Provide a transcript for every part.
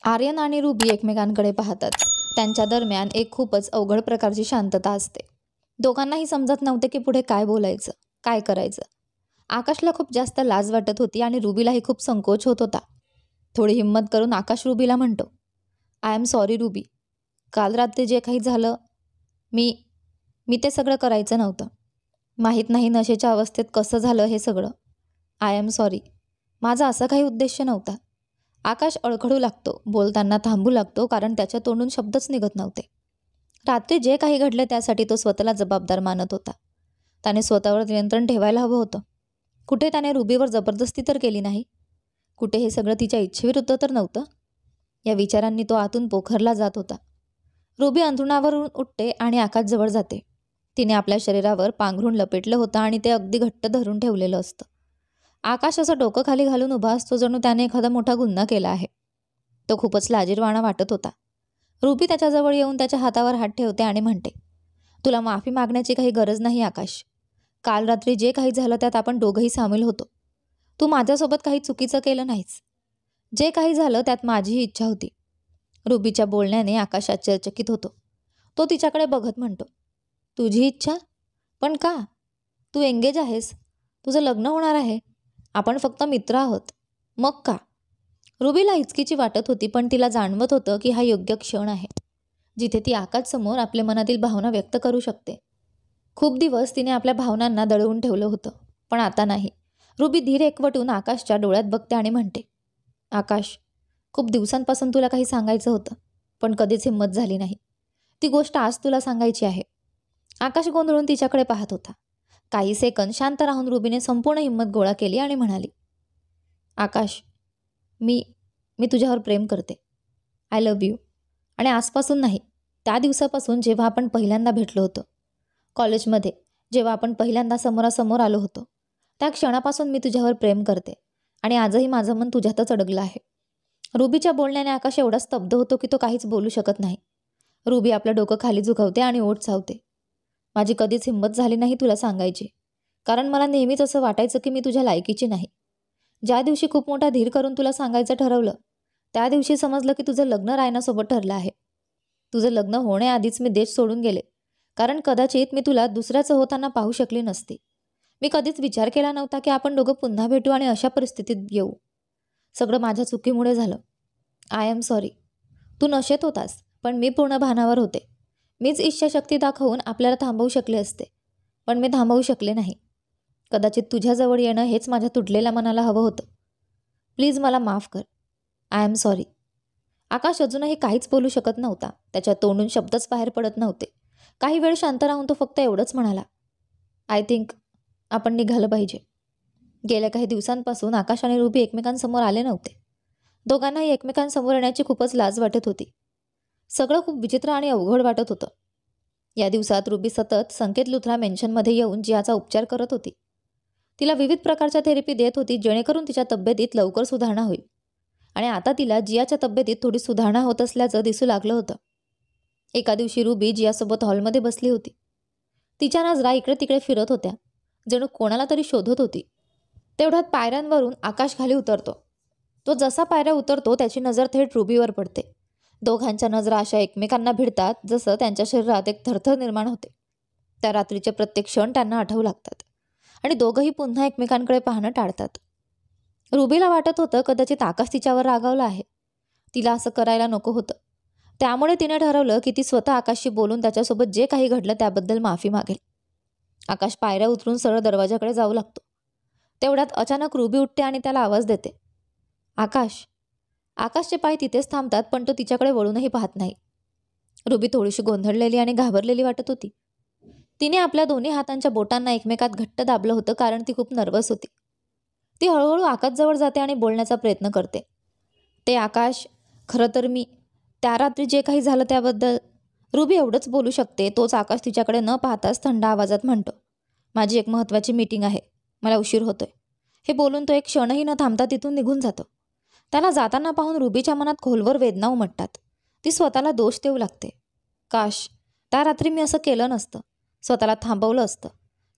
आर्यन आणि रुबी एकमेकांकडे पाहतात. त्यांच्या दरम्यान एक खूपच अवघड प्रकारची शांतता असते. दोघांनाही समजत नव्हते की पुढे काय बोलायचं, काय करायचं. आकाशला खूप जास्त लाज वाटत होती आणि रुबीलाही खूप संकोच होत होता. थोडी हिंमत करून आकाश रुबीला म्हणतो, आय एम सॉरी रुबी. काल रात्री जे काही झालं, मी मी ते सगळं करायचं नव्हतं. माहीत नाही नशेच्या अवस्थेत कसं झालं हे सगळं. I am sorry. माझा असा काही उद्देश नव्हता. आकाश अडखडू लागतो, बोलताना थांबू लागतो, कारण त्याच्या तोंडून शब्दच निघत नव्हते. रात्री जे काही घडले त्यासाठी तो स्वतःला जबाबदार मानत होता. त्याने स्वतःवर नियंत्रण ठेवायला हवं होतं. कुठे त्याने रुबीवर जबरदस्ती तर केली नाही. कुठे हे सगळं तिच्या इच्छेविरुद्ध तर नव्हतं. या विचारांनी तो आतून पोखरला जात होता. रुबी अंथरुणावरून उठते आणि आकाशजवळ जाते. तिने आपल्या शरीरावर पांघरून लपेटलं होतं आणि ते अगदी घट्ट धरून ठेवलेलं असतं. आकाश असं डोकं खाली घालून उभा असतो जणू त्याने एखादा मोठा गुन्हा केला आहे. तो खूपच लाजिरवाणा वाटत होता. रुबी त्याच्याजवळ येऊन त्याच्या हातावर हात ठेवते आणि म्हणते, तुला माफी मागण्याची काही गरज नाही आकाश. काल रात्री जे काही झालं त्यात आपण दोघंही सामील होतो. तू माझ्यासोबत काही चुकीचं केलं नाहीस. जे काही झालं त्यात माझीही इच्छा होती. रुबीच्या बोलण्याने आकाश आश्चर्यचकित होतो. तो तिच्याकडे बघत म्हणतो, तुझी इच्छा? पण का? तू एंगेज आहेस. तुझं लग्न होणार आहे. आपण फक्त मित्र आहोत. मग का? रुबीला हिचकीची वाटत होती, पण तिला जाणवत होतं की हा योग्य क्षण आहे, जिथे ती आकाशसमोर आपल्या मनातील भावना व्यक्त करू शकते. खूप दिवस तिने आपल्या भावनांना दडवून ठेवलं होतं, पण आता नाही. रुबी धीर एकवटून आकाशच्या डोळ्यात बघते आणि म्हणते, आकाश, खूप दिवसांपासून तुला काही सांगायचं होतं, पण कधीच हिंमत झाली नाही. ती गोष्ट आज तुला सांगायची आहे. आकाश गोंधळून तिच्याकडे पाहत होता. काही सेकंद शांत राहून रुबीने संपूर्ण हिंमत गोळा केली आणि म्हणाली, आकाश, मी मी तुझ्यावर प्रेम करते. I love you. आणि आजपासून नाही, त्या दिवसापासून जेव्हा आपण पहिल्यांदा भेटलो होतो कॉलेजमध्ये, जेव्हा आपण पहिल्यांदा समोरासमोर आलो होतो, त्या क्षणापासून मी तुझ्यावर प्रेम करते आणि आजही माझं मन तुझ्यातच अडकलं आहे. रुबीच्या बोलण्याने आकाश एवढा स्तब्ध होतो की तो काहीच बोलू शकत नाही. रुबी आपलं डोकं खाली झुकवते आणि ओठ चावते. माझी कधीच हिंमत झाली नाही तुला सांगायची, कारण मला नेहमीच असं वाटायचं की मी तुझ्या लायकीची नाही. ज्या दिवशी खूप मोठा धीर करून तुला सांगायचं ठरवलं, त्या दिवशी समजलं की तुझं लग्न रायनासोबत ठरलं आहे. तुझं लग्न होण्याआधीच मी देश सोडून गेले, कारण कदाचित मी तुला दुसऱ्याचं होताना पाहू शकली नसती. मी कधीच विचार केला नव्हता की आपण दोघं पुन्हा भेटू आणि अशा परिस्थितीत येऊ. सगळं माझ्या चुकीमुळे झालं. I am sorry. तू नशेत होतास, पण मी पूर्ण भानावर होते. मीच इच्छाशक्ती दाखवून आपल्याला थांबवू शकले असते, पण मी थांबवू शकले नाही. कदाचित तुझ्याजवळ येणं हेच माझ्या तुटलेल्या मनाला हवं होतं. प्लीज मला माफ कर. I am sorry. आकाश अजूनही काहीच बोलू शकत नव्हता. त्याच्या तोंडून शब्दच बाहेर पडत नव्हते. काही वेळ शांत राहून तो फक्त एवढंच म्हणाला, आय थिंक आपण निघालं पाहिजे. गेल्या काही दिवसांपासून आकाश आणि रुबी एकमेकांसमोर आले नव्हते. दोघांनाही एकमेकांसमोर येण्याची खूपच लाज वाटत होती. सगळं खूप विचित्र आणि अवघड वाटत होतं. या दिवसात रुबी सतत संकेत लुथरा मेन्शनमध्ये येऊन जियाचा उपचार करत होती. तिला विविध प्रकारच्या थेरपी देत होती, जेणेकरून तिच्या तब्येतीत लवकर सुधारणा होईल. आणि आता तिला जियाच्या तब्येतीत थोडी सुधारणा होत असल्याचं दिसू लागलं होतं. एका दिवशी रुबी जियासोबत हॉलमध्ये बसली होती. तिच्या नजरा इकडे तिकडे फिरत होत्या, जणू कोणाला तरी शोधत होती. तेवढ्यात पायऱ्यांवरून आकाश खाली उतरतो. तो जसा पायऱ्या उतरतो त्याची नजर थेट रुबीवर पडते. दोघांच्या नजरा अशा एकमेकांना भिडतात जसं त्यांच्या शरीरात एक थरथर निर्माण होते. त्या रात्रीचे प्रत्येक क्षण त्यांना आठवू लागतात आणि दोघंही पुन्हा एकमेकांकडे पाहणं टाळतात. रुबीला वाटत होतं कदाचित आकाश तिच्यावर रागावला आहे. तिला असं करायला नको होतं. त्यामुळे तिने ठरवलं की ती स्वतः आकाशशी बोलून त्याच्यासोबत जे काही घडलं त्याबद्दल माफी मागेल. आकाश पायऱ्या उतरून सरळ दरवाजाकडे जाऊ लागतो. तेवढ्यात अचानक रुबी उठते आणि त्याला आवाज देते, आकाश. आकाशचे पाय तिथेच थांबतात, पण तो तिच्याकडे वळूनही पाहत नाही. रुबी थोडीशी गोंधळलेली आणि घाबरलेली वाटत होती. तिने आपल्या दोन्ही हातांच्या बोटांना एकमेकात घट्ट दाबलं होतं, कारण ती खूप नर्वस होती. ती हळूहळू आकाशजवळ जाते आणि बोलण्याचा प्रयत्न करते. ते आकाश, खरं तर मी त्या रात्री जे काही झालं त्याबद्दल. रुबी एवढंच बोलू शकते. तोच आकाश तिच्याकडे न पाहताच थंड आवाजात म्हणतो, माझी एक महत्त्वाची मीटिंग आहे, मला उशीर होतोय. हे बोलून तो एक क्षणही न थांबता तिथून निघून जातो. त्याला जाताना पाहून रुबीच्या मनात खोलवर वेदना उमटतात. ती स्वतःला दोष देऊ लागते. काश त्या रात्री मी असं केलं नसतं, स्वतःला थांबवलं असतं.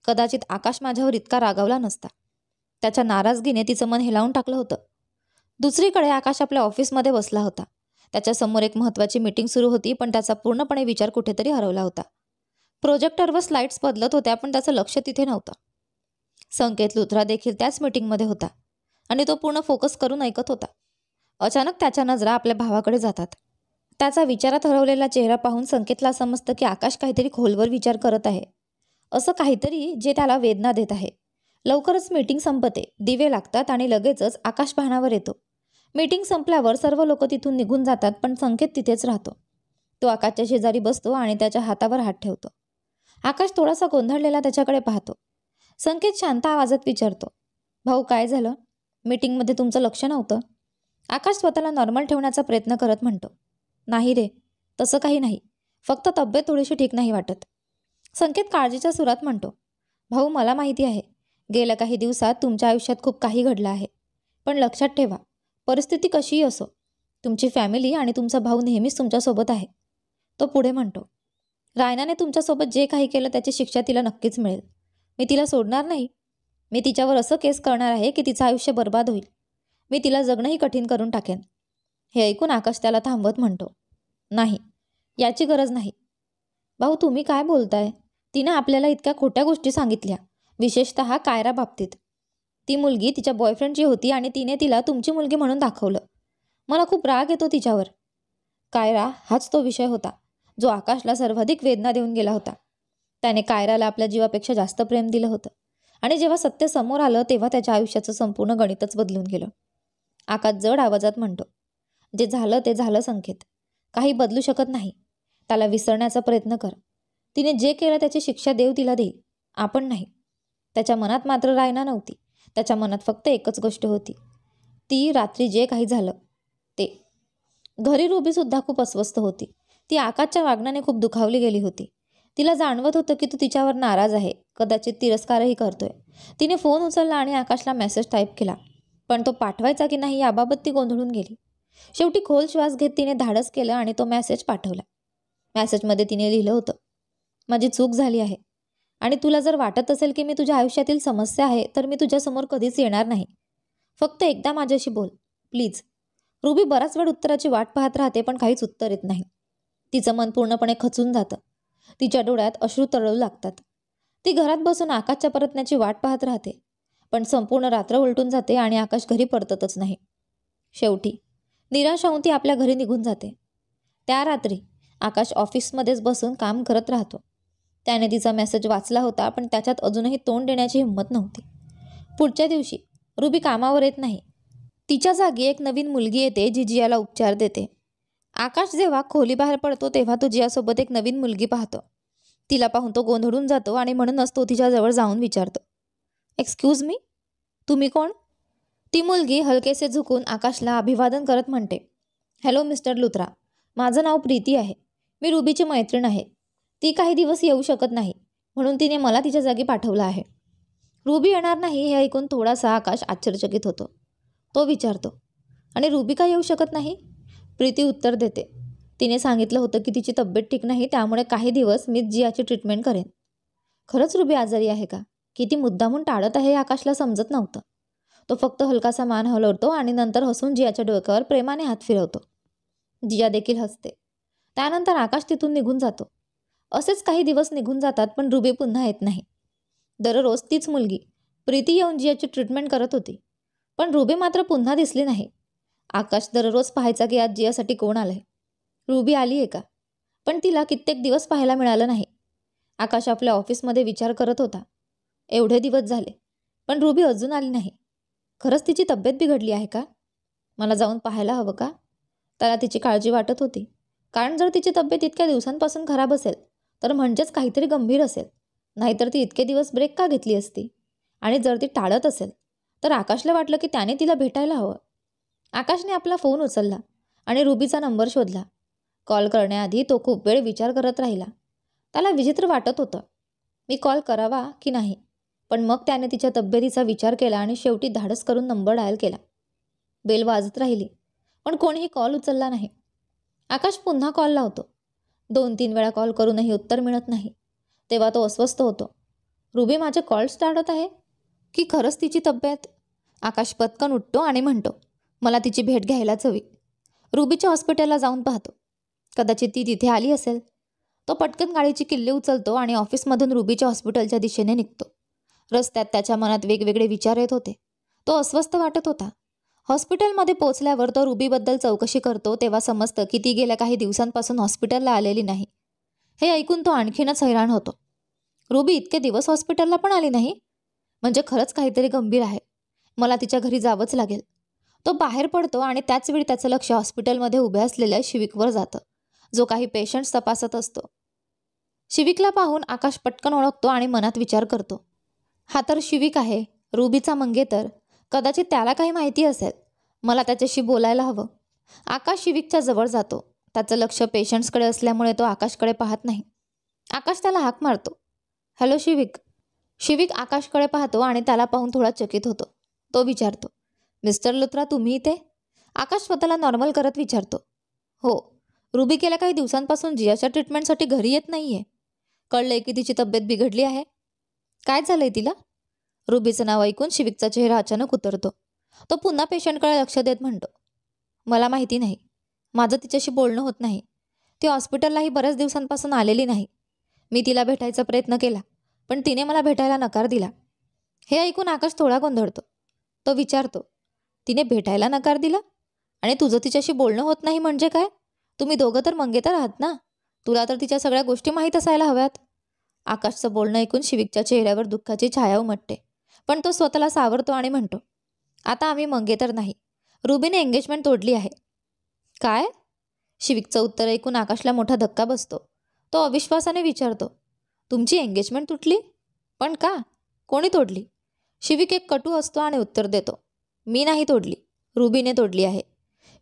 कदाचित आकाश माझ्यावर इतका रागावला नसता. त्याच्या नाराजगीने तिचं मन हेलावून टाकलं होतं. दुसरीकडे आकाश आपल्या ऑफिसमध्ये बसला होता. त्याच्यासमोर एक महत्त्वाची मीटिंग सुरू होती, पण त्याचा पूर्णपणे विचार कुठेतरी हरवला होता. प्रोजेक्टरवर स्लाइड्स बदलत होत्या, पण त्याचं लक्ष तिथे नव्हतं. संकेत लुथरा देखील त्याच मीटिंगमध्ये होता आणि तो पूर्ण फोकस करून ऐकत होता. अचानक त्याच्या नजरा आपल्या भावाकडे जातात. त्याचा विचारात हरवलेला चेहरा पाहून संकेतला समजतं की आकाश काहीतरी खोलवर विचार करत आहे, असं काहीतरी जे त्याला वेदना देत आहे. लवकरच मीटिंग संपते, दिवे लागतात आणि लगेचच आकाश भानावर येतो. मीटिंग संपल्यावर सर्व लोक तिथून निघून जातात, पण संकेत तिथेच राहतो. तो आकाशच्या शेजारी बसतो आणि त्याच्या हातावर हात ठेवतो. आकाश थोडासा गोंधळलेला त्याच्याकडे पाहतो. संकेत शांत आवाजात विचारतो, भाऊ काय झालं? मीटिंगमध्ये तुमचं लक्ष नव्हतं? आकाश स्वतःला नॉर्मल ठेवण्याचा प्रयत्न करत म्हणतो, नाही रे, तसं काही नाही, फक्त तब्येत थोडीशी ठीक नाही वाटत. संकेत काळजीच्या सुरात म्हणतो, भाऊ मला माहिती आहे, गेल्या काही दिवसात तुमच्या आयुष्यात खूप काही घडलं आहे, पण लक्षात ठेवा, परिस्थिती कशीही असो, तुमची फॅमिली आणि तुमचा भाऊ नेहमीच तुमच्यासोबत आहे. तो पुढे म्हणतो, रायनाने तुमच्यासोबत जे काही केलं त्याची शिक्षा तिला नक्कीच मिळेल. मी तिला सोडणार नाही. मी तिच्यावर असं केस करणार आहे की तिचं आयुष्य बर्बाद होईल. मी तिला जगणंही कठीण करून टाकेन. हे ऐकून आकाश त्याला थांबवत म्हणतो, नाही, याची गरज नाही. भाऊ तुम्ही काय बोलताय? तिनं आपल्याला इतक्या खोट्या गोष्टी सांगितल्या, विशेषतः कायरा बाबतीत. ती मुलगी तिच्या बॉयफ्रेंडची होती आणि तिने तिला तुमची मुलगी म्हणून दाखवलं. मला खूप राग येतो तिच्यावर. कायरा हाच तो विषय होता जो आकाशला सर्वाधिक वेदना देऊन गेला होता. त्याने कायराला आपल्या जीवापेक्षा जास्त प्रेम दिलं होतं आणि जेव्हा सत्य समोर आलं तेव्हा त्याच्या आयुष्याचं संपूर्ण गणितच बदलून गेलं. आकाश जड आवाजात म्हणतो, जे झालं ते झालं संकेत, काही बदलू शकत नाही. त्याला विसरण्याचा प्रयत्न कर. तिने जे केलं त्याची शिक्षा देव तिला देईल, आपण नाही. त्याच्या मनात मात्र रायना नव्हती. त्याच्या मनात फक्त एकच गोष्ट होती, ती रात्री जे काही झालं ते. घरी रुबीसुद्धा खूप अस्वस्थ होती. ती आकाशच्या वागण्याने खूप दुखावली गेली होती. तिला जाणवत होतं की तो तिच्यावर नाराज आहे, कदाचित तिरस्कारही करतोय. तिने फोन उचलला आणि आकाशला मेसेज टाईप केला, पण तो पाठवायचा की नाही याबाबत ती गोंधळून गेली. शेवटी खोल श्वास घेत तिने धाडस केलं आणि तो मेसेज पाठवला. मेसेजमध्ये तिने लिहिलं होतं, माझी चूक झाली आहे आणि तुला जर वाटत असेल की मी तुझ्या आयुष्यातील समस्या आहे तर मी तुझ्यासमोर कधीच येणार नाही. फक्त एकदा माझ्याशी बोल प्लीज. रुबी बराच वेळ उत्तराची वाट पाहत राहते, पण काहीच उत्तर येत नाही. तिचं मन पूर्णपणे खचून जातं. तिच्या डोळ्यात अश्रू तरळू लागतात. ती घरात बसून आकाशच्या परतण्याची वाट पाहत राहते, पण संपूर्ण रात्र उलटून जाते आणि आकाश घरी परततच नाही. शेवटी निराश होऊन ती आपल्या घरी निघून जाते. त्या रात्री आकाश ऑफिसमध्येच बसून काम करत राहतो. त्याने तिचा मेसेज वाचला होता, पण त्याच्यात अजूनही तोंड देण्याची हिंमत नव्हती. पुढच्या दिवशी रुबी कामावर येत नाही. तिच्या जागी एक नवीन मुलगी येते जी जियाला उपचार देते. आकाश जेव्हा खोलीबाहेर पडतो तेव्हा तो जियासोबत एक नवीन मुलगी पाहतो. तिला पाहून तो गोंधळून जातो आणि म्हणूनच तो तिच्याजवळ जाऊन विचारतो, एक्सक्यूज मी, तुम्ही कोण? ती मुलगी हलकेसे झुकून आकाशला अभिवादन करत म्हणते, हॅलो मिस्टर लुथरा, माझं नाव प्रीती आहे. मी रुबीची मैत्रीण आहे. ती काही दिवस येऊ शकत नाही, म्हणून तिने मला तिच्या जागी पाठवलं आहे. रुबी येणार नाही हे ऐकून थोडासा आकाश आश्चर्यचकित होतो. तो विचारतो, आणि रुबी का येऊ शकत नाही? प्रीती उत्तर देते, तिने सांगितलं होतं की तिची तब्येत ठीक नाही, त्यामुळे काही दिवस मीच जियाची ट्रीटमेंट करेन. खरंच रुबी आजारी आहे का? किती मुद्दामून टाळत आहे हे आकाशला समजत नव्हतं. तो फक्त हलकासा मान हलवतो आणि नंतर हसून जियाच्या डोक्यावर प्रेमाने हात फिरवतो. जिया देखील हसते. त्यानंतर आकाश तिथून निघून जातो. असेच काही दिवस निघून जातात, पण रुबी पुन्हा येत नाही. दररोज तीच मुलगी प्रीती येऊन जियाची ट्रीटमेंट करत होती, पण रुबी मात्र पुन्हा दिसली नाही. आकाश दररोज पाहायचा की आज जियासाठी कोण आलंय. रुबी आली आहे का? पण तिला कित्येक दिवस पाहायला मिळालं नाही. आकाश आपल्या ऑफिसमध्ये विचार करत होता, एवढे दिवस झाले पण रुबी अजून आली नाही. खरंच तिची तब्येत बिघडली आहे का? मला जाऊन पाहायला हवं का? त्याला तिची काळजी वाटत होती, कारण जर तिची तब्येत इतक्या दिवसांपासून खराब असेल तर म्हणजेच काहीतरी गंभीर असेल, नाहीतर ती इतके दिवस ब्रेक का घेतली असती? आणि जर ती टाळत असेल तर आकाशला वाटलं की त्याने तिला भेटायला हवं. आकाशने आपला फोन उचलला आणि रुबीचा नंबर शोधला. कॉल करण्याआधी तो खूप वेळ विचार करत राहिला. त्याला विचित्र वाटत होतं, मी कॉल करावा की नाही, पण मग त्याने तिच्या तब्येतीचा विचार केला आणि शेवटी धाडस करून नंबर डायल केला. बेल वाजत राहिली, पण कोणीही कॉल उचलला नाही. आकाश पुन्हा कॉल लावतो. 2-3 वेळा कॉल करूनही उत्तर मिळत नाही. तेव्हा तो अस्वस्थ होतो. रुबी माझे कॉल्स टाळत आहे की खरंच तिची तब्येत? आकाश पटकन उठतो आणि म्हणतो, मला तिची भेट घ्यायलाच हवी. रुबीच्या हॉस्पिटलला जाऊन पाहतो. कदाचित ती तिथे आली असेल. तो पटकन गाडीची किल्ली उचलतो आणि ऑफिसमधून रुबीच्या हॉस्पिटलच्या दिशेने निघतो. रस्त्यात त्याच्या मनात वेगवेगळे विचार येत होते. तो अस्वस्थ वाटत होता. हॉस्पिटलमध्ये पोहोचल्यावर तो रुबीबद्दल चौकशी करतो तेव्हा समजतं की ती गेल्या काही दिवसांपासून हॉस्पिटलला आलेली नाही. हे ऐकून तो आणखीनच हैराण होतो. रुबी इतके दिवस हॉस्पिटलला पण आली नाही? म्हणजे खरंच काहीतरी गंभीर आहे. मला तिच्या घरी जावंच लागेल. तो बाहेर पडतो आणि त्याच वेळी त्याचं लक्ष हॉस्पिटलमध्ये उभ्या असलेल्या शिविकवर जातं, जो काही पेशंट्स तपासत असतो. शिविकला पाहून आकाश पटकन ओळखतो आणि मनात विचार करतो, हा तर शिविक आहे, रुबीचा मंगेतर. कदाचित त्याला काही माहिती असेल. मला त्याच्याशी बोलायला हवं. आकाश शिविकच्या जवळ जातो. त्याचं लक्ष पेशंट्सकडे असल्यामुळे तो आकाशकडे पाहत नाही. आकाश त्याला हाक मारतो, हॅलो शिविक. शिविक आकाशकडे पाहतो आणि त्याला पाहून थोडा चकित होतो. तो विचारतो, मिस्टर लुथरा तुम्ही इथे? आकाश स्वतःला नॉर्मल करत विचारतो, हो. रुबी गेल्या काही दिवसांपासून जियाच्या ट्रीटमेंटसाठी घरी येत नाहीये. कळलंय की तिची तब्येत बिघडली आहे. काय झालंय तिला? रुबीचं नाव ऐकून शिविकचा चेहरा अचानक उतरतो. तो पुन्हा पेशंटकडे लक्ष देत म्हणतो, मला माहिती नाही. माझं तिच्याशी बोलणं होत नाही. ती हॉस्पिटललाही बऱ्याच दिवसांपासून आलेली नाही. मी तिला भेटायचा प्रयत्न केला, पण तिने मला भेटायला नकार दिला. हे ऐकून आकाश थोडा गोंधळतो. तो विचारतो, तिने भेटायला नकार दिला? आणि तुझं तिच्याशी बोलणं होत नाही म्हणजे काय? तुम्ही दोघं तर मंगेतर आहात ना? तुला तर तिच्या सगळ्या गोष्टी माहीत असायला हव्यात. आकाशचं बोलणं ऐकून शिविकच्या चेहऱ्यावर दुःखाची छाया उमटते, पण तो स्वतःला सावरतो आणि म्हणतो, आता आम्ही मंगेतर नाही. रुबीने एंगेजमेंट तोडली आहे. काय? शिविकचं उत्तर ऐकून आकाशला मोठा धक्का बसतो. तो अविश्वासाने विचारतो, तुमची एंगेजमेंट तुटली? पण का? कोणी तोडली? शिविक एक कटू असतो आणि उत्तर देतो, मी नाही तोडली, रुबीने तोडली आहे.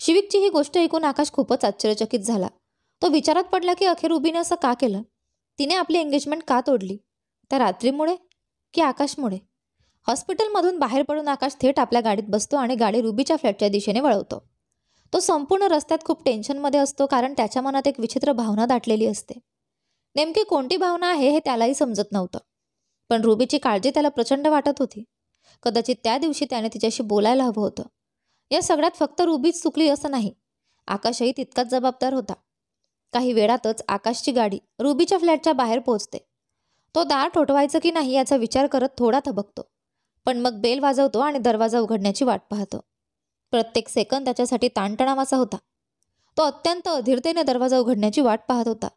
शिविकची ही गोष्ट ऐकून आकाश खूपच आश्चर्यचकित झाला. तो विचारात पडला की अखेर रुबीने असं का केलं? तिने आपली एंगेजमेंट का तोडली? त्या रात्रीमुळे की आकाशमुळे? हॉस्पिटलमधून बाहेर पडून आकाश थेट आपल्या गाडीत बसतो आणि गाडी रुबीच्या फ्लॅटच्या दिशेने वळवतो. तो संपूर्ण रस्त्यात खूप टेन्शनमध्ये असतो, कारण त्याच्या मनात एक विचित्र भावना दाटलेली असते. नेमकी कोणती भावना आहे हे त्यालाही समजत नव्हतं, पण रुबीची काळजी त्याला प्रचंड वाटत होती. कदाचित त्या दिवशी त्याने तिच्याशी बोलायला हवं होतं. या सगळ्यात फक्त रुबीच चुकली असं नाही, आकाशही तितकाच जबाबदार होता. काही वेळातच आकाशची गाडी रुबीच्या फ्लॅटच्या बाहेर पोहोचते. तो दार ठोठवायचं की नाही याचा विचार करत थोडा थबकतो, पण मग बेल वाजवतो आणि दरवाजा उघडण्याची वाट पाहतो. प्रत्येक सेकंद त्याच्यासाठी ताणतणावाचा होता. तो अत्यंत अधीरतेने दरवाजा उघडण्याची वाट पाहत होता.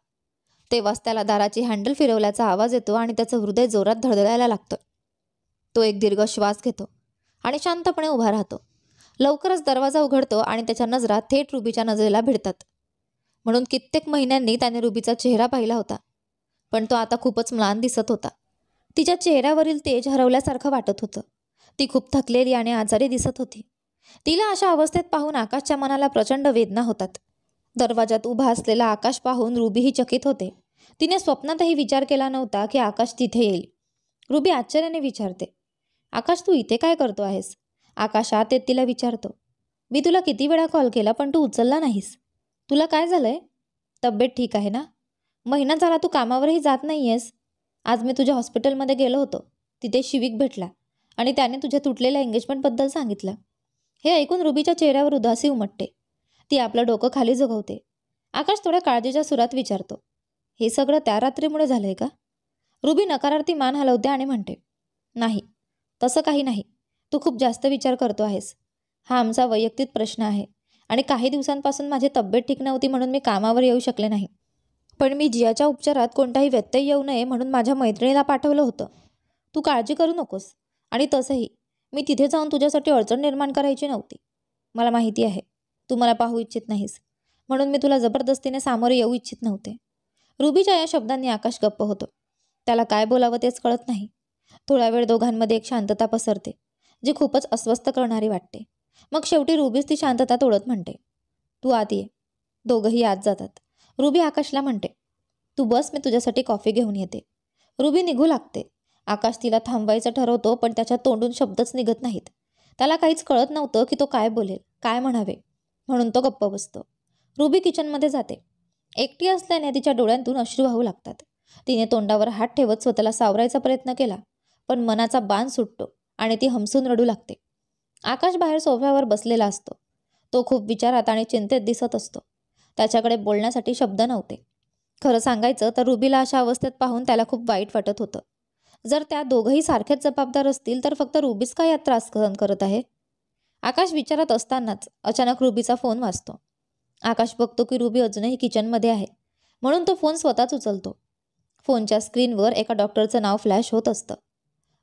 तेव्हाच त्याला दाराची हँडल फिरवल्याचा आवाज येतो आणि त्याचं हृदय जोरात धडधडायला लागतं. तो एक दीर्घ श्वास घेतो आणि शांतपणे उभा राहतो. लवकरच दरवाजा उघडतो आणि त्याच्या नजरा थेट रुबीच्या नजरेला भिडतात. म्हणून कित्येक महिन्यांनी त्याने रुबीचा चेहरा पाहिला होता, पण तो आता खूपच म्लान दिसत होता. तिच्या चेहऱ्यावरील तेज हरवल्यासारखं वाटत होतं. ती खूप थकलेली आणि आजारी दिसत होती. तिला अशा अवस्थेत पाहून आकाशच्या मनाला प्रचंड वेदना होतात. दरवाजात उभा असलेला आकाश पाहून रुबीही चकित होते. तिने स्वप्नातही विचार केला नव्हता की आकाश तिथे येईल. रुबी आश्चर्याने विचारते, आकाश तू इथे काय करतो आहेस? आकाश आत येत तिला विचारतो, मी तुला किती वेळा कॉल केला पण तू उचलला नाहीस. तुला काय झालंय? तब्येत ठीक आहे ना? महिना झाला तू कामावरही जात नाही आहेस. आज मी तुझ्या हॉस्पिटलमध्ये गेलो होतो. तिथे शिविक भेटला आणि त्याने तुझ्या तुटलेल्या एंगेजमेंटबद्दल सांगितलं. हे ऐकून रुबीच्या चेहऱ्यावर उदासी उमटते. ती आपलं डोकं खाली झुकवते. आकाश थोड्या काळजीच्या सुरात विचारतो, हे सगळं त्या रात्रीमुळे झालंय का? रुबी नकारार्थी मान हलवते आणि म्हणते, नाही, तसं काही नाही. तू खूप जास्त विचार करतो आहेस. हा आमचा वैयक्तिक प्रश्न आहे आणि काही दिवसांपासून माझी तब्येत ठीक नव्हती म्हणून मी कामावर येऊ शकले नाही. पण मी जियाच्या उपचारात कोणताही व्यत्यय येऊ नये म्हणून माझ्या मैत्रिणीला पाठवलं होतं. तू काळजी करू नकोस. आणि तसंही मी तिथे जाऊन तुझ्यासाठी अडचण निर्माण करायची नव्हती. मला माहिती आहे तू मला पाहू इच्छित नाहीस, म्हणून मी तुला जबरदस्तीने सामोरे येऊ इच्छित नव्हते. रुबीच्या या शब्दांनी आकाश गप्प होतो. त्याला काय बोलावं तेच कळत नाही. थोडा वेळ दोघांमध्ये एक शांतता पसरते, जी खूपच अस्वस्थ करणारी वाटते. मग शेवटी रुबीच ती शांतता तोडत म्हणते, तू आत ये. दोघंही आत जातात. रुबी आकाशला म्हणते, तू बस, मी तुझ्यासाठी कॉफी घेऊन येते. रुबी निघू लागते. आकाश तिला थांबवायचं ठरवतो, पण त्याच्या तोंडून शब्दच निघत नाहीत. त्याला काहीच कळत नव्हतं की तो काय बोलेल, काय म्हणावे, म्हणून तो गप्प बसतो. रुबी किचनमध्ये जाते. एकटी असल्याने तिच्या डोळ्यांतून अश्रू वाहू लागतात. तिने तोंडावर हात ठेवत स्वतःला सावरायचा प्रयत्न केला, पण मनाचा बाण सुटतो आणि ती हमसून रडू लागते. आकाश बाहेर सोफ्यावर बसलेला असतो. तो खूप विचारात आणि चिंतेत दिसत असतो. त्याच्याकडे बोलण्यासाठी शब्द नव्हते. खरं सांगायचं तर रुबीला अशा अवस्थेत पाहून त्याला खूप वाईट वाटत होतं. जर त्या दोघंही सारखेच जबाबदार असतील तर फक्त रुबीच का यात त्रास सहन करत आहे? आकाश विचारात असतानाच अचानक रुबीचा फोन वाजतो. आकाश बघतो की रुबी अजूनही किचनमध्ये आहे, म्हणून तो फोन स्वतःच उचलतो. फोनच्या स्क्रीनवर एका डॉक्टरचं नाव फ्लॅश होत असतं.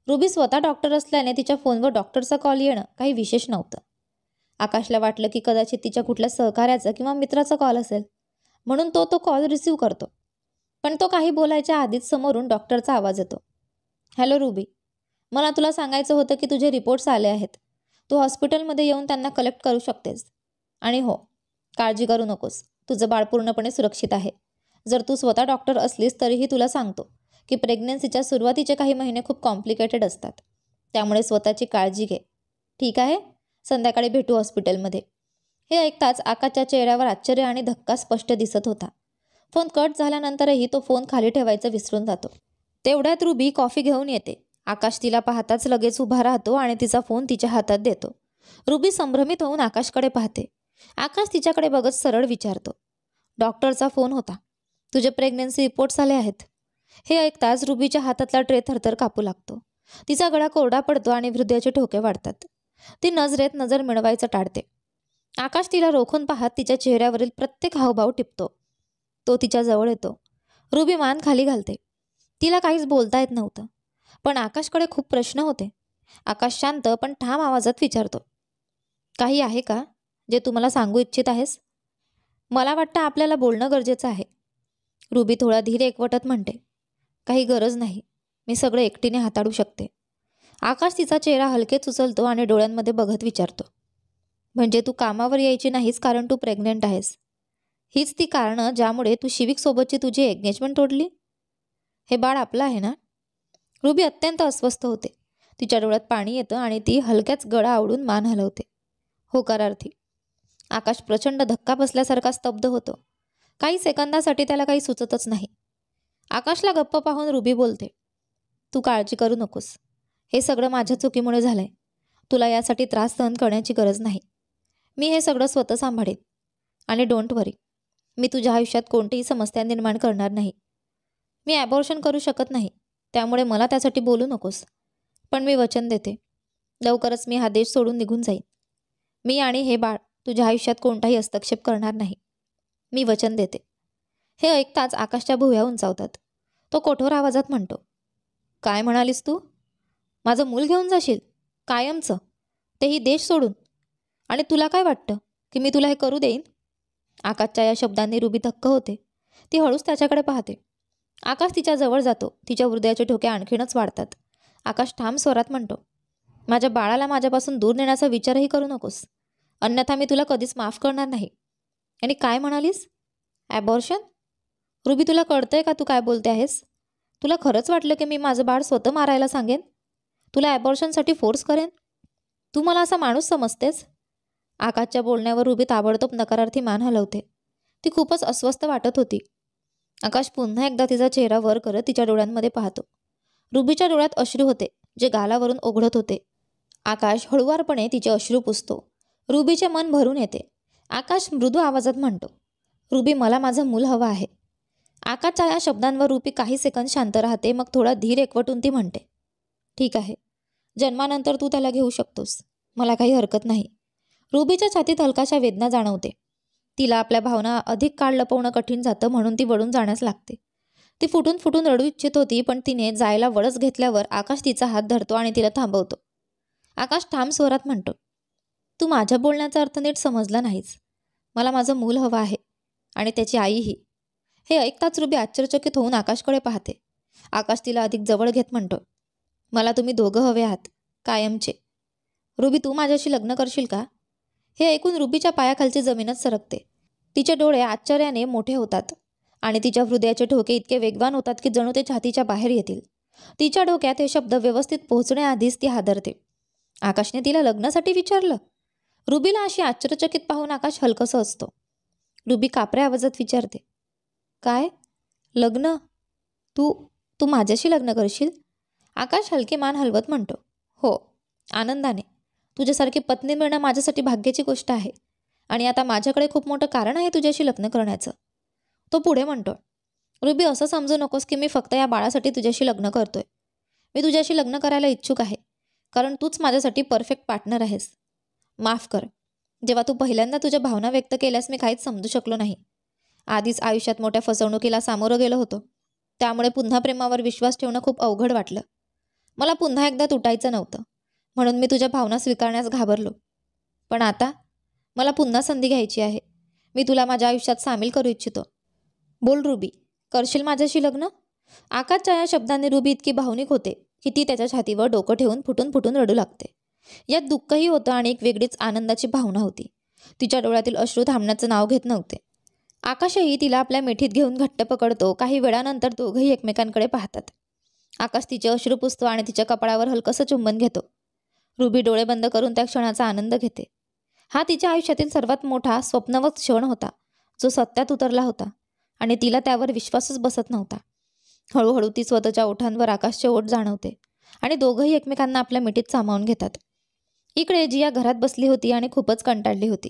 रुबी स्वतः डॉक्टर असल्याने तिच्या फोनवर डॉक्टरचा कॉल येणं काही विशेष नव्हतं. आकाशला वाटलं की कदाचित तिच्या कुठल्या सहकार्याचा किंवा मित्राचा कॉल असेल, म्हणून तो कॉल रिसीव्ह करतो. पण तो काही बोलायच्या आधीच समोरून डॉक्टरचा आवाज येतो. हॅलो रुबी, मला तुला सांगायचं होतं की तुझे रिपोर्ट्स आले आहेत. तू हॉस्पिटलमध्ये येऊन त्यांना कलेक्ट करू शकतेस. आणि हो, काळजी करू नकोस, तुझं बाळ पूर्णपणे सुरक्षित आहे. जर तू स्वतः डॉक्टर असलीस तरीही तुला सांगतो की प्रेग्नन्सीच्या सुरुवातीचे काही महिने खूप कॉम्प्लिकेटेड असतात. त्यामुळे स्वतःची काळजी घे. ठीक आहे, संध्याकाळी भेटू हॉस्पिटलमध्ये. हे ऐकताच आकाशच्या चेहऱ्यावर आश्चर्य आणि धक्का स्पष्ट दिसत होता. फोन कट झाल्यानंतरही तो फोन खाली ठेवायचा विसरून जातो. तेवढ्यात रुबी कॉफी घेऊन येते. आकाश तिला पाहताच लगेच उभा राहतो आणि तिचा फोन तिच्या हातात देतो. रुबी संभ्रमित होऊन आकाशकडे पाहते. आकाश तिच्याकडे बघत सरळ विचारतो, डॉक्टरचा फोन होता. तुझे प्रेग्नन्सी रिपोर्ट्स आले आहेत. हे ऐकताच रुबीच्या हातातला ट्रे थरथर कापू लागतो. तिचा गळा कोरडा पडतो आणि हृदयाचे ठोके वाढतात. ती नजरेत नजर मिळवायचं टाळते. आकाश तिला रोखून पाहत तिच्या चेहऱ्यावरील प्रत्येक हावभाव टिपतो. तो तिच्या जवळ येतो. रुबी मान खाली घालते. तिला काहीच बोलता येत नव्हतं, पण आकाशकडे खूप प्रश्न होते. आकाश शांत पण ठाम आवाजात विचारतो, काही आहे का जे तू मला सांगू इच्छित आहेस? मला वाटतं आपल्याला बोलणं गरजेचं आहे. रुबी थोडा धीर एकवटत म्हणते, काही गरज नाही, मी सगळं एकटीने हाताळू शकते. आकाश तिचा चेहरा हलकेच उचलतो आणि डोळ्यांमध्ये बघत विचारतो, म्हणजे तू कामावर यायची नाहीस कारण तू प्रेग्नंट आहेस? हीच ती कारणं ज्यामुळे तू शिविकसोबतची तुझी एंगेजमेंट तोडली? हे बाळ आपलं आहे ना? रुबी अत्यंत अस्वस्थ होते. तिच्या डोळ्यात पाणी येतं आणि ती हलक्याच गळा आवडून मान हलवते. होकारार्थी. आकाश प्रचंड धक्का बसल्यासारखा स्तब्ध होतो. काही सेकंदासाठी त्याला काही सुचतच नाही. आकाशला गप्प पाहून रुबी बोलते, तू काळजी करू नकोस. हे सगळं माझ्या चुकीमुळे झालंय. तुला यासाठी त्रास सहन करण्याची गरज नाही. मी हे सगळं स्वतः सांभाळेन. आणि डोंट वरी, मी तुझ्या आयुष्यात कोणतीही समस्या निर्माण करणार नाही. मी ॲबॉर्शन करू शकत नाही, त्यामुळे मला त्यासाठी बोलू नकोस. पण मी वचन देते, लवकरच मी हा देश सोडून निघून जाईन. मी आणि हे बाळ तुझ्या आयुष्यात कोणताही हस्तक्षेप करणार नाही. मी वचन देते. हे ऐकताच आकाशच्या भुवया उंचावतात. तो कठोर आवाजात म्हणतो, काय म्हणालीस तू? माझं मूल घेऊन जाशील? कायमचं? तेही देश सोडून? आणि तुला काय वाटतं की मी तुला हे करू देईन? आकाशच्या या शब्दांनी रुबी थक्क होते. ती हळूच त्याच्याकडे पाहते. आकाश तिच्या जवळ जातो. तिच्या हृदयाचे ठोके आणखीनच वाढतात. आकाश ठाम स्वरात म्हणतो, माझ्या बाळाला माझ्यापासून दूर नेण्याचा विचारही करू नकोस, अन्यथा मी तुला कधीच माफ करणार नाही. आणि काय म्हणालीस? ॲबॉर्शन? रुबी, तुला कळतंय का तू काय बोलते आहेस? तुला खरंच वाटलं की मी माझं बाळ स्वतः मारायला सांगेन? तुला ॲबॉर्शनसाठी फोर्स करेन? तू मला असा माणूस समजतेस? आकाशच्या बोलण्यावर रुबी ताबडतोब नकारार्थी मान हलवते. ती खूपच अस्वस्थ वाटत होती. आकाश पुन्हा एकदा तिचा चेहरा वर करत तिच्या डोळ्यांमध्ये पाहतो. रुबीच्या डोळ्यात अश्रू होते, जे गालावरून ओघळत होते. आकाश हळुवारपणे तिचे अश्रू पुसतो. रुबीचे मन भरून येते. आकाश मृदू आवाजात म्हणतो, रुबी, मला माझं मूल हवं आहे. आकाशच्या या शब्दांवर रुबी काही सेकंद शांत राहते. मग थोडा धीर एकवटून ती म्हणते, ठीक आहे, जन्मानंतर तू त्याला घेऊ शकतोस. मला काही हरकत नाही. रुबीच्या छातीत हलकाशा वेदना जाणवते. तिला आपल्या भावना अधिक काळ लपवणं कठीण जातं, म्हणून ती वळून जाण्यास लागते. ती फुटून फुटून रडू इच्छित होती, पण तिने जायला वळस घेतल्यावर आकाश तिचा हात धरतो आणि तिला थांबवतो. आकाश ठाम स्वरात म्हणतो, तू माझ्या बोलण्याचा अर्थ नीट समजला नाहीस. मला माझं मूल हवं आहे आणि त्याची आईही. हे ऐकताच रुबी आश्चर्यचकित होऊन आकाशकडे पाहते. आकाश तिला अधिक जवळ घेत म्हणतो, मला तुम्ही दोघं हवे आहात, कायमचे. रुबी, तू माझ्याशी लग्न करशील का? हे ऐकून रुबीच्या पायाखालची जमीनच सरकते. तिचे डोळे आश्चर्याने मोठे होतात आणि तिच्या हृदयाचे ठोके इतके वेगवान होतात की जणू ते छातीच्या बाहेर येतील. तिच्या डोक्यात हे शब्द व्यवस्थित पोहोचण्याआधीच ती हादरते. आकाशने तिला लग्नासाठी विचारलं? रुबीला अशी आश्चर्यचकित पाहून आकाश हलकंसं असतो. रुबी कापऱ्या आवाजात विचारते, काय? लग्न? तू तू माझ्याशी लग्न करशील? आकाश हलकी मान हलवत म्हणतो, हो, आनंदाने. तुझ्यासारखी पत्नी मिळणं माझ्यासाठी भाग्याची गोष्ट आहे. आणि आता माझ्याकडे खूप मोठं कारण आहे तुझ्याशी लग्न करण्याचं. तो पुढे म्हणतो, रुबी असं समजू नकोस की मी फक्त या बाळासाठी तुझ्याशी लग्न करतोय. मी तुझ्याशी लग्न करायला इच्छुक आहे, कारण तूच माझ्यासाठी परफेक्ट पार्टनर आहेस. माफ कर, जेव्हा तू पहिल्यांदा तुझ्या भावना व्यक्त केल्यास मी काहीच समजू शकलो नाही. आधीच आयुष्यात मोठ्या फसवणुकीला सामोरं गेलो होतो, त्यामुळे पुन्हा प्रेमावर विश्वास ठेवणं खूप अवघड वाटलं. मला पुन्हा एकदा तुटायचं नव्हतं, म्हणून मी तुझ्या भावना स्वीकारण्यास घाबरलो. पण आता मला पुन्हा संधी घ्यायची आहे. मी तुला माझ्या आयुष्यात सामील करू इच्छितो. बोल रुबी, करशील माझ्याशी लग्न? आकाशच्या या शब्दांनी रुबी इतकी भावनिक होते की ती त्याच्या छातीवर डोकं ठेवून फुटून फुटून रडू लागते. यात दुःखही होतं आणि एक वेगळीच आनंदाची भावना होती. तिच्या डोळ्यातील अश्रू थांबण्याचं नाव घेत नव्हते. आकाशही तिला आपल्या मिठीत घेऊन घट्ट पकडतो. काही वेळानंतर दोघंही एकमेकांकडे पाहतात. आकाश तिचे अश्रू पुसतो आणि तिच्या कपाळावर हलकंसं चुंबन घेतो. रुबी डोळे बंद करून त्या क्षणाचा आनंद घेते. हा तिच्या आयुष्यातील सर्वात मोठा स्वप्नवत क्षण होता, जो सत्यात उतरला होता आणि तिला त्यावर विश्वासच बसत नव्हता. हळूहळू ती स्वतःच्या ओठांवर आकाशचे ओठ जाणवते आणि दोघंही एकमेकांना आपल्या मिठीत सामावून घेतात. इकडे जिया घरात बसली होती आणि खूपच कंटाळली होती.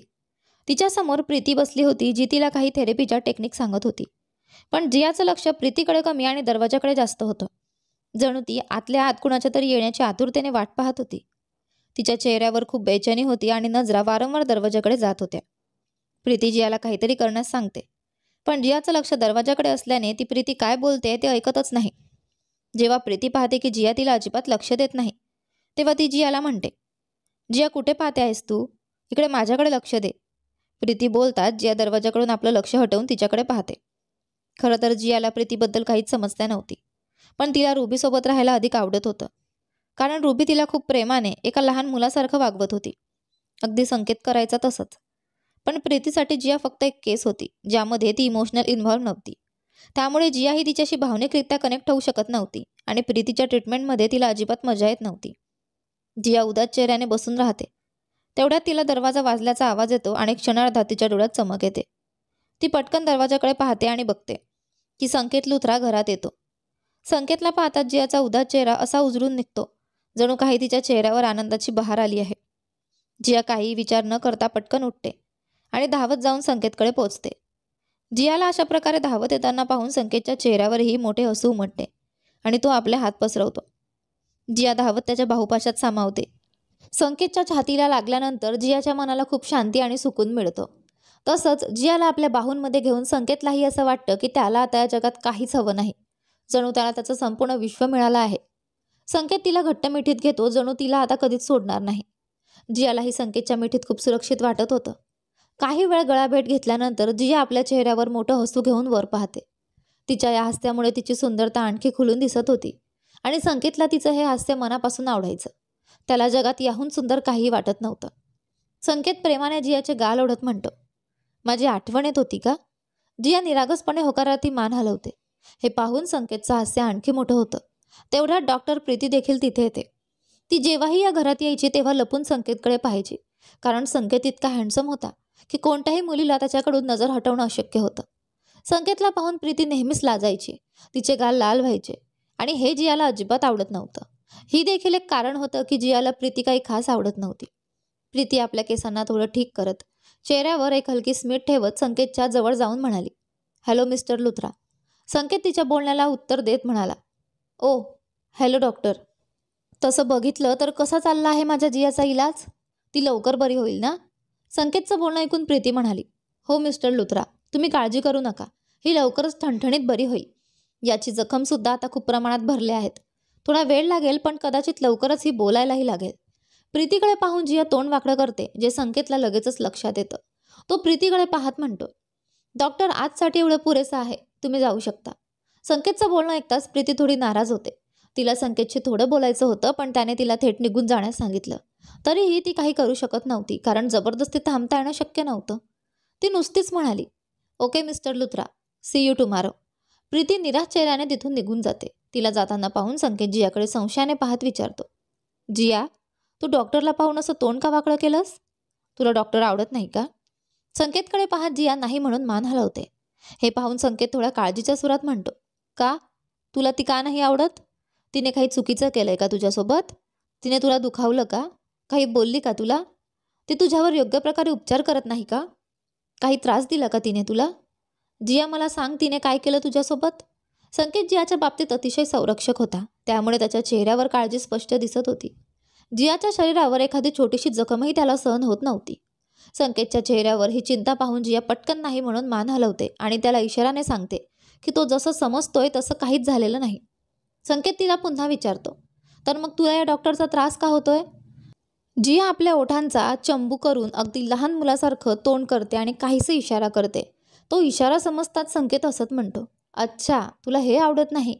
तिच्यासमोर प्रीती बसली होती, जी तिला काही थेरपीच्या टेक्निक सांगत होती. पण जियाचं लक्ष प्रीतीकडे कमी आणि दरवाजाकडे जास्त होतं. जणू ती आतल्या आत कुणाच्या तरी येण्याची आतुरतेने वाट पाहत होती. तिच्या चेहऱ्यावर खूप बेचैनी होती आणि नजरा वारंवार दरवाजाकडे जात होत्या. प्रीती जियाला काहीतरी करण्यास सांगते, पण जियाचं लक्ष दरवाजाकडे असल्याने ती प्रीती काय बोलते ते ऐकतच नाही. जेव्हा प्रीती पाहते की जिया तिला अजिबात लक्ष देत नाही, तेव्हा ती जियाला म्हणते, जिया कुठे पाहते आहेस तू? इकडे माझ्याकडे लक्ष दे. प्रीती बोलतात जिया दरवाजाकडून आपलं लक्ष हटवून तिच्याकडे पाहते. खरं तर जियाला प्रीतीबद्दल काहीच समजल्या नव्हती, पण तिला रुबीसोबत राहायला अधिक आवडत होतं. कारण रुबी तिला खूप प्रेमाने एका लहान मुलासारखं वागवत होती, अगदी संकेत करायचा तसंच. पण प्रीतीसाठी जिया फक्त एक केस होती, ज्यामध्ये ती इमोशनल इन्व्हॉल्व नव्हती. त्यामुळे जिया ही तिच्याशी भावनिकरित्या कनेक्ट होऊ शकत नव्हती आणि प्रीतीच्या ट्रीटमेंटमध्ये तिला अजिबात मजा येत नव्हती. जिया उदास चेहऱ्याने बसून राहते. तेवढ्यात तिला दरवाजा वाजल्याचा आवाज येतो आणि क्षणार्धात तिच्या डोळ्यात चमक येते. ती पटकन दरवाजाकडे पाहते आणि बघते की संकेत लुथरा घरात येतो. संकेतला पाहताच जियाचा उदास चेहरा असा उजळून निघतो, जणू काही तिच्या चेहऱ्यावर आनंदाची बहार आली आहे. जिया काही विचार न करता पटकन उठते आणि धावत जाऊन संकेतकडे पोहोचते. जियाला अशा प्रकारे धावत येताना पाहून संकेतच्या चेहऱ्यावरही मोठे हसू उमटते आणि तो आपले हात पसरवतो. जिया धावत त्याच्या बाहुपाशात सामावते. संकेतच्या छातीला लागल्यानंतर जियाच्या मनाला खूप शांती आणि सुकून मिळतं. तसंच जियाला आपल्या बाहूंमध्ये घेऊन संकेतलाही असं वाटतं की त्याला आता या जगात काहीच हवं नाही, जणू त्याला त्याचं संपूर्ण विश्व मिळालं आहे. संकेत तिला घट्ट मिठीत घेतो, जणू तिला आता कधीच सोडणार नाही. जियालाही संकेतच्या मिठीत खूप सुरक्षित वाटत होतं. काही वेळ गळाभेट घेतल्यानंतर जिया आपल्या चेहऱ्यावर मोठं हसू घेऊन वर पाहते. तिच्या या हास्यामुळे तिची सुंदरता आणखी खुलून दिसत होती आणि संकेतला तिचं हे हास्य मनापासून आवडायचं. त्याला जगात याहून सुंदर काही वाटत नव्हतं. संकेत प्रेमाने जियाचे गाल ओढत म्हणतो, माझी आठवण येत होती का? जिया निरागसपणे होकारार्थी मान हलवते. हे पाहून संकेतचं हास्य आणखी मोठं होतं. तेवढ्यात डॉक्टर प्रीती देखील तिथे येते. ती जेव्हाही या घरात यायची तेव्हा लपून संकेतकडे पाहायची, कारण संकेत इतका हँडसम होता की कोणत्याही मुलीला त्याच्याकडून नजर हटवणं अशक्य होतं. संकेतला पाहून प्रीती नेहमीच लाजायची. तिचे गाल लाल व्हायचे आणि हे जियाला अजिबात आवडत नव्हतं. ही देखील एक कारण होतं की जियाला प्रीती काही खास आवडत नव्हती. प्रीती आपल्या केसांना थोडं ठीक करत, चेहऱ्यावर एक हलकी स्मित ठेवत संकेतच्या जवळ जाऊन म्हणाली, हॅलो मिस्टर लुथरा. संकेत तिच्या बोलण्याला उत्तर देत म्हणाला, ओ हॅलो डॉक्टर. तसं बघितलं तर कसा चालला आहे माझ्या जियाचा इलाज? ती लवकर बरी होईल ना? संकेतचं बोलणं ऐकून प्रीती म्हणाली, हो मिस्टर लुथरा, तुम्ही काळजी करू नका. ही लवकरच ठणठणीत बरी होईल. याची जखमसुद्धा आता खूप प्रमाणात भरले आहेत. थोडा वेळ लागेल, पण कदाचित लवकरच ही बोलायलाही लागेल. प्रीतीकडे पाहून जिया तोंड वाकडं करते, जे संकेतला लगेचच लक्षात येतं. तो प्रीतीकडे पाहत म्हणतो, डॉक्टर आजसाठी एवढं पुरेसं आहे, तुम्ही जाऊ शकता. संकेतचं बोलणं ऐकताच प्रीती थोडी नाराज होते. तिला संकेतशी थोडं बोलायचं होतं, पण त्याने तिला थेट निघून जाण्यास सांगितलं. तरीही ती काही करू शकत नव्हती, कारण जबरदस्ती थांबता येणं शक्य नव्हतं. ती नुसतीच म्हणाली, okay mister Luthra, see you tomorrow. Preeti निराश चेहऱ्याने तिथून निघून जाते. तिला जाताना पाहून संकेत जियाकडे संशयाने पाहत विचारतो, जिया, तू डॉक्टरला पाहून असं तोंड का वाकडं केलंस? तुला डॉक्टर आवडत नाही का? संकेतकडे पाहत जिया नाही म्हणून मान हलवते. हे पाहून संकेत थोड्या काळजीच्या सुरात म्हणतो, का? तुला ती का नाही आवडत? तिने काही चुकीचं केलंय का तुझ्यासोबत? तिने तुला दुखावलं का? काही बोलली का तुला? ती तुझ्यावर योग्य प्रकारे उपचार करत नाही का? काही त्रास दिला का तिने तुला? जिया, मला सांग, तिने काय केलं तुझ्यासोबत? संकेत जियाच्या बाबतीत अतिशय संरक्षक होता, त्यामुळे त्याच्या चेहऱ्यावर काळजी स्पष्ट दिसत होती. जियाच्या शरीरावर एखादी छोटीशी जखमही त्याला सहन होत नव्हती. संकेतच्या चेहऱ्यावर ही चिंता पाहून जिया पटकन नाही म्हणून मान हलवते आणि त्याला इशाराने सांगते की तो जसं समजतोय तसं काहीच झालेलं नाही. संकेत तिला पुन्हा विचारतो, तर मग तुला या डॉक्टरचा त्रास का होतोय? जिया आपल्या ओठांचा चंबू करून अगदी लहान मुलासारखं तोंड करते आणि काहीसे इशारा करते. तो इशारा समजताच संकेत हसत म्हणतो, अच्छा, तुला हे आवडत नाही?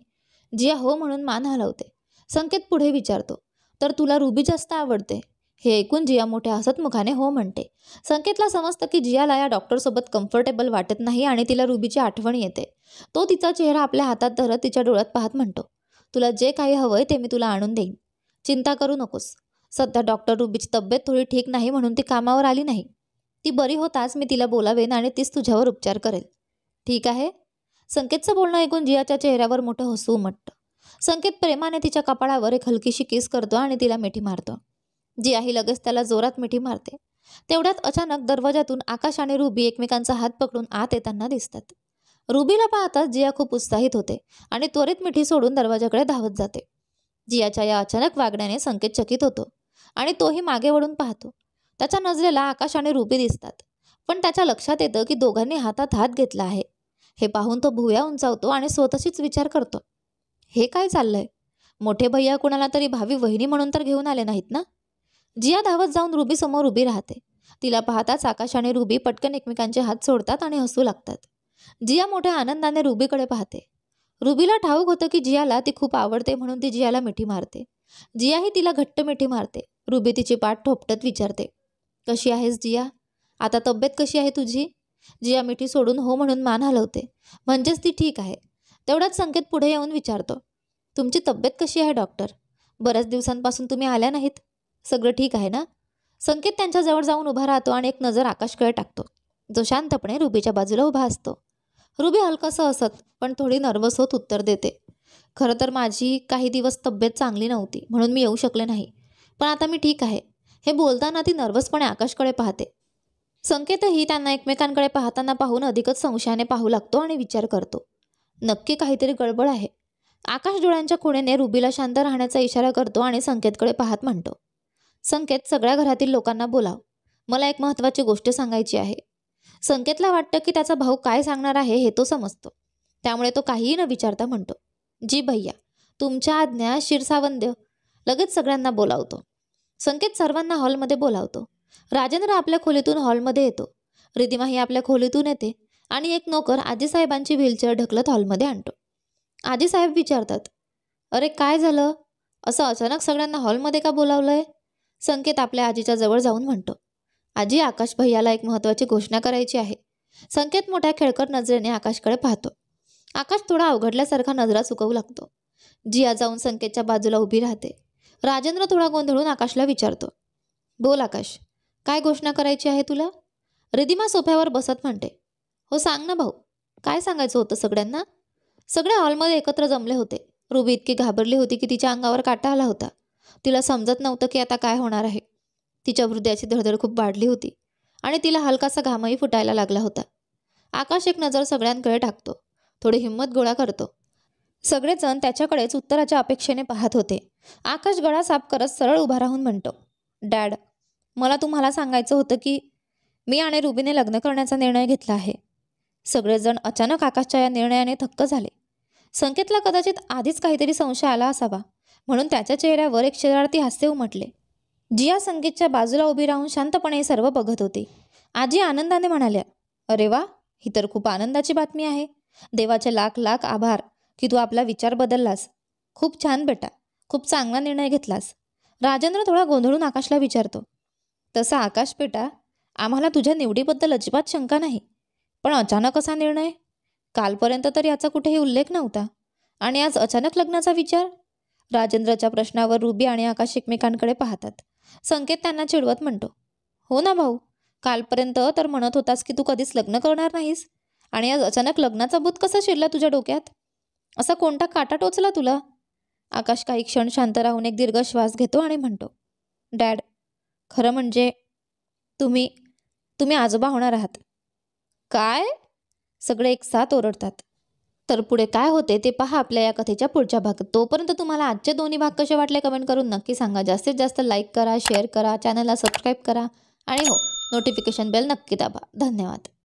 जिया हो म्हणून मान हलवते. संकेत पुढे विचारतो, तर तुला रुबी जास्त आवडते? हे ऐकून जिया मोठ्या हसत मुखाने हो म्हणते. संकेतला समजतं की जियाला या डॉक्टरसोबत कम्फर्टेबल वाटत नाही आणि तिला रुबीची आठवण येते. तो तिचा चेहरा आपल्या हातात धरत तिच्या डोळ्यात पाहत म्हणतो, तुला जे काही हवंय ते मी तुला आणून देईन. चिंता करू नकोस. सध्या डॉक्टर रुबीची तब्येत थोडी ठीक नाही म्हणून ती कामावर आली नाही. ती बरी होताच मी तिला बोलावेन आणि तीच तुझ्यावर उपचार करेल. ठीक आहे? संकेतचं बोलणं ऐकून जियाच्या चेहऱ्यावर मोठं हसू उमटतं. संकेत प्रेमाने तिच्या कपाळावर एक हलकीशी किस करतो आणि तिला मिठी मारतो. जियाही लगेच त्याला जोरात मिठी मारते. तेवढ्यात अचानक दरवाजातून आकाश आणि रुबी एकमेकांचा हात पकडून आत येताना दिसतात. रुबीला पाहताच जिया खूप उत्साहित होते आणि त्वरित मिठी सोडून दरवाजाकडे धावत जाते. जियाच्या या अचानक वागण्याने संकेत चकित होतो आणि तोही मागे वळून पाहतो. त्याच्या नजरेला आकाश आणि रुबी दिसतात, पण त्याच्या लक्षात येतं की दोघांनी हातात हात घेतला आहे. हे पाहून तो भुवया उंचावतो आणि स्वतःशीच विचार करतो, हे काय चाललंय? मोठे भैया कुणाला तरी भावी वहिनी म्हणून तर घेऊन आले नाहीत ना? जिया धावत जाऊन रुबी समोर उभी राहते. तिला पाहताच आकाश आणि रुबी पटकन एकमेकांचे हात सोडतात आणि हसू लागतात. जिया मोठ्या आनंदाने रुबीकडे पाहते. रुबीला ठाऊक होतं की जियाला ती खूप आवडते म्हणून ती जियाला मिठी मारते. जियाही तिला घट्ट मिठी मारते. रुबी तिची पाठ थोपटत विचारते, कशी आहेस जिया? आता तब्येत कशी आहे तुझी? जिया मिठी सोडून हो म्हणून मान हलवते, म्हणजेच ती ठीक आहे. तेवढ्यात संकेत पुढे येऊन विचारतो, तुमची तब्येत कशी आहे डॉक्टर? बऱ्याच दिवसांपासून तुम्ही आल्या नाहीत. सगळं ठीक आहे ना? संकेत त्यांच्याजवळ जाऊन उभा राहतो आणि एक नजर आकाशकडे टाकतो, जो शांतपणे रुबीच्या बाजूला उभा असतो. रुबी हलकंसं हसत पण थोडी नर्वस होत उत्तर देते, खरं तर माझी काही दिवस तब्येत चांगली नव्हती म्हणून मी येऊ शकले नाही, पण आता मी ठीक आहे. हे बोलताना ती नर्वसपणे आकाशकडे पाहते. संकेतही त्यांना एकमेकांकडे पाहताना पाहून अधिकच संशयाने पाहू लागतो आणि विचार करतो, नक्की काहीतरी गडबड आहे. आकाश डोळ्यांच्या खुणेने रुबीला शांत राहण्याचा इशारा करतो आणि संकेतकडे पाहत म्हणतो, संकेत, सगळ्या घरातील लोकांना बोलाव. मला एक महत्त्वाची गोष्ट सांगायची आहे. संकेतला वाटतं की त्याचा भाऊ काय सांगणार आहे हे तो समजतो, त्यामुळे तो काहीही न विचारता म्हणतो, जी भैया, तुमच्या आज्ञा शिरसावंद्य. लगेच सगळ्यांना बोलावतो. संकेत सर्वांना हॉलमध्ये बोलावतो. राजेंद्र आपल्या खोलीतून हॉलमध्ये येतो. रिधिमाही आपल्या खोलीतून येते आणि एक नोकर आजीसाहेबांची व्हीलचेअर ढकलत हॉलमध्ये आणतो. आजीसाहेब विचारतात, अरे काय झालं? असं अचानक सगळ्यांना हॉलमध्ये का बोलावलंय? संकेत आपल्या आजीच्या जवळ जाऊन म्हणतो, आजी, आकाश भैयाला एक महत्त्वाची घोषणा करायची आहे. संकेत मोठ्या खेळकर नजरेने आकाशकडे पाहतो. आकाश थोडा अवघडल्यासारखा नजरा चुकवू लागतो. जिया जाऊन संकेतच्या बाजूला उभी राहते. राजेंद्र थोडा गोंधळून आकाशला विचारतो, बोल आकाश, काय घोषणा करायची आहे तुला? रिधिमा सोफ्यावर बसत म्हणते, हो सांग ना भाऊ, काय सांगायचं होतं सगळ्यांना? सगळे हॉलमध्ये एकत्र जमले होते. रुबी इतकी घाबरली होती की तिच्या अंगावर काटा आला होता. तिला समजत नव्हतं की आता काय होणार आहे. तिच्या हृदयाची धडधड खूप वाढली होती आणि तिला हलकासा घामही फुटायला लागला होता. आकाश एक नजर सगळ्यांकडे टाकतो, थोडी हिंमत गोळा करतो. सगळेजण त्याच्याकडेच उत्तराच्या अपेक्षेने पाहत होते. आकाश गळा साफ करत सरळ उभा राहून म्हणतो, डॅड, मला तुम्हाला सांगायचं होतं की मी आणि रुबीने लग्न करण्याचा निर्णय घेतला आहे. सगळेजण अचानक आकाशच्या या निर्णयाने थक्क झाले. संकेतला कदाचित आधीच काहीतरी संशय आला असावा, म्हणून त्याच्या चेहऱ्यावर एक शरारती हास्य उमटले. जिया संकेतच्या बाजूला उभी राहून शांतपणे सर्व बघत होती. आजी आनंदाने म्हणाल्या, अरे वा, ही तर खूप आनंदाची बातमी आहे. देवाचे लाख लाख आभार की तू आपला विचार बदललास. खूप छान बेटा, खूप चांगला निर्णय घेतलास. राजेंद्र थोडा गोंधळून आकाशला विचारतो, तसा आकाश बेटा, आम्हाला तुझ्या निवडीबद्दल अजिबात शंका नाही, पण अचानक असा निर्णय? कालपर्यंत तर याचा कुठेही उल्लेख नव्हता आणि आज अचानक लग्नाचा विचार? राजेंद्रच्या प्रश्नावर रुबी आणि आकाश एकमेकांकडे पाहतात. संकेत त्यांना चिडवत म्हणतो, हो ना भाऊ, कालपर्यंत तर म्हणत होतास की तू कधीच लग्न करणार नाहीस आणि आज अचानक लग्नाचा भूत कसा शिरला तुझ्या डोक्यात? असा कोणता काटा टोचला तुला? आकाश काही क्षण शांत राहून एक दीर्घ श्वास घेतो आणि म्हणतो, डॅड, खरं म्हणजे तुम्ही तुम्ही आजोबा होणार आहात. काय? सगळे एक साथ ओरडतात. तर पुढे काय होते ते पहा आपल्या या कथेच्या पुढच्या भागात. तोपर्यंत तुम्हाला आजचे दोन्ही भाग कसे वाटले कमेंट करून नक्की सांगा. जास्तीत जास्त लाईक करा, शेअर करा, चॅनलला सबस्क्राईब करा आणि हो, नोटिफिकेशन बेल नक्की दाबा. धन्यवाद.